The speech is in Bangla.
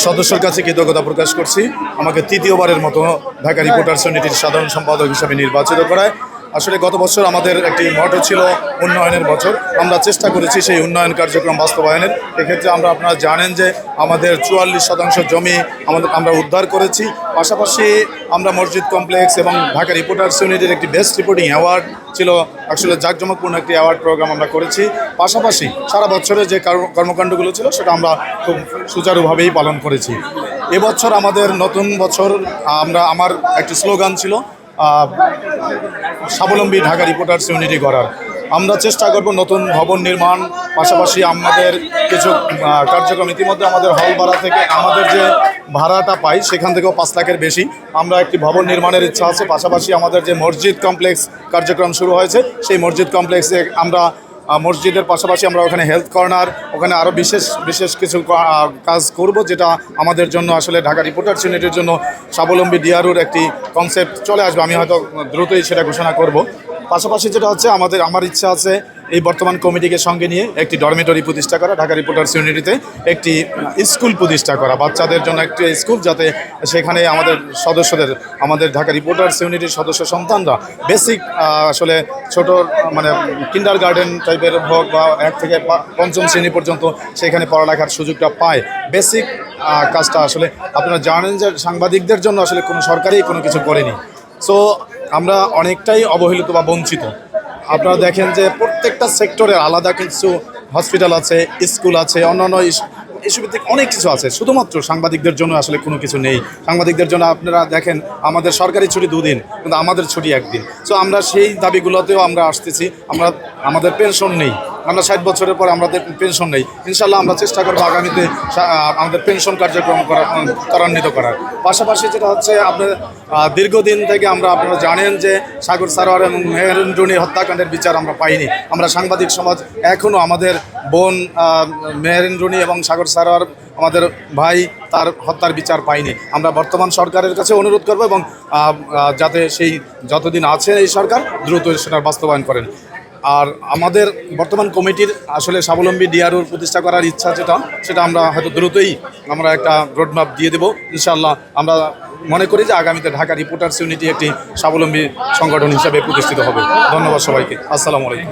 সদস্যের কাছে কৃতজ্ঞতা প্রকাশ করছি আমাকে তৃতীয়বারের মতো ঢাকা রিপোর্টার্স ইউনিটির সাধারণ সম্পাদক হিসাবে নির্বাচিত করায়। আসলে গত বছর আমাদের একটি মটো ছিল উন্নয়নের বছর। আমরা চেষ্টা করেছি সেই উন্নয়ন কার্যক্রম বাস্তবায়নের। এক্ষেত্রে আপনারা জানেন যে আমাদের 44% জমি আমরা উদ্ধার করেছি। পাশাপাশি আমরা মসজিদ কমপ্লেক্স এবং ঢাকা রিপোর্টার্স ইউনিটির একটি বেস্ট রিপোর্টিং অ্যাওয়ার্ড ছিল, আসলে জাঁকজমকপূর্ণ একটি অ্যাওয়ার্ড প্রোগ্রাম আমরা করেছি। পাশাপাশি সারা বছরের যে কর্মকাণ্ডগুলো ছিল সেটা আমরা খুব সুচারুভাবেই পালন করেছি। এবছর আমাদের নতুন বছর আমার একটি স্লোগান ছিল স্বাবলম্বী ঢাকা রিপোর্টার্স ইউনিটি করার। আমরা চেষ্টা করব নতুন ভবন নির্মাণ, পাশাপাশি আমাদের কিছু কার্যক্রম ইতিমধ্যে আমাদের হল ভাড়া থেকে আমাদের যে ভাড়াটা পাই সেখান থেকেও 5 লাখের বেশি আমরা একটি ভবন নির্মাণের ইচ্ছা আছে। পাশাপাশি আমাদের যে মসজিদ কমপ্লেক্স কার্যক্রম শুরু হয়েছে সেই মসজিদ কমপ্লেক্সে আমরা মসজিদের পাশাপাশি আমরা ওখানে হেলথ কর্নার, ওখানে আরও বিশেষ কিছু কাজ করব, যেটা আমাদের জন্য আসলে ঢাকা রিপোর্টার্স ইউনিটের জন্য স্বাবলম্বী ডিআরওর একটি কনসেপ্ট চলে আসবে। আমি হয়তো দ্রুতই সেটা ঘোষণা করব। পাশাপাশি যেটা হচ্ছে আমার ইচ্ছা আছে এই বর্তমান কমিটিকে সঙ্গে নিয়ে একটি ডরমেটরি প্রতিষ্ঠা করা, ঢাকা রিপোর্টার্স ইউনিটিতে একটি স্কুল প্রতিষ্ঠা করা, বাচ্চাদের জন্য একটি স্কুল, যাতে সেখানে আমাদের ঢাকা রিপোর্টার্স ইউনিটির সদস্য সন্তানরা বেসিক আসলে ছোট মানে কিন্ডার গার্ডেন টাইপের হোক বা 1 থেকে 5ম শ্রেণী পর্যন্ত সেখানে পড়ালেখার সুযোগটা পায়। বেসিক কাজটা আসলে আপনারা জানেন যে সাংবাদিকদের জন্য আসলে কোনো সরকারই কোনো কিছু করেনি। সো আমরা অনেকটাই অবহেলিত বা বঞ্চিত। আপনারা দেখেন যে প্রত্যেকটা সেক্টরের আলাদা কিছু হসপিটাল আছে, স্কুল আছে, অন্যান্য ইস্যুভিত্তিক অনেক কিছু আছে, শুধুমাত্র সাংবাদিকদের জন্য আসলে কোনো কিছু নেই। সাংবাদিকদের জন্য আপনারা দেখেন আমাদের সরকারি ছুটি 2 দিন, কিন্তু আমাদের ছুটি 1 দিন। সো আমরা সেই দাবিগুলোতেও আমরা আসতেছি। আমাদের পেনশন নেই, আমরা 60 বছরের পরে আমাদের পেনশন নেই। ইনশাল্লাহ আমরা চেষ্টা করবো আগামীতে আমাদের পেনশন কার্যক্রম ত্বরান্বিত করার। পাশাপাশি যেটা হচ্ছে আপনার দীর্ঘদিন থেকে আপনারা জানেন যে সাগর সারোয়ার এবং মেহেরুন রুনি হত্যাকাণ্ডের বিচার আমরা পাইনি। আমরা সাংবাদিক সমাজ এখনও আমাদের বোন মেহেরুন রুনি এবং সাগর সারোয়ার আমাদের ভাই তার হত্যার বিচার পাইনি। আমরা বর্তমান সরকারের কাছে অনুরোধ করব এবং যাতে সেই যতদিন আছে এই সরকার দ্রুত সেটার বাস্তবায়ন করেন। আর আমাদের বর্তমান কমিটির আসলে স্বাবলম্বী ডিআরওর প্রতিষ্ঠা করার ইচ্ছা সেটা আমরা হয়তো দ্রুতই আমরা একটা রোডম্যাপ দিয়ে দেবো ইনশাআল্লাহ। আমরা মনে করি যে আগামীতে ঢাকা রিপোর্টার্স ইউনিটি একটি স্বাবলম্বী সংগঠন হিসাবে প্রতিষ্ঠিত হবে। ধন্যবাদ সবাইকে। আসসালামু আলাইকুম।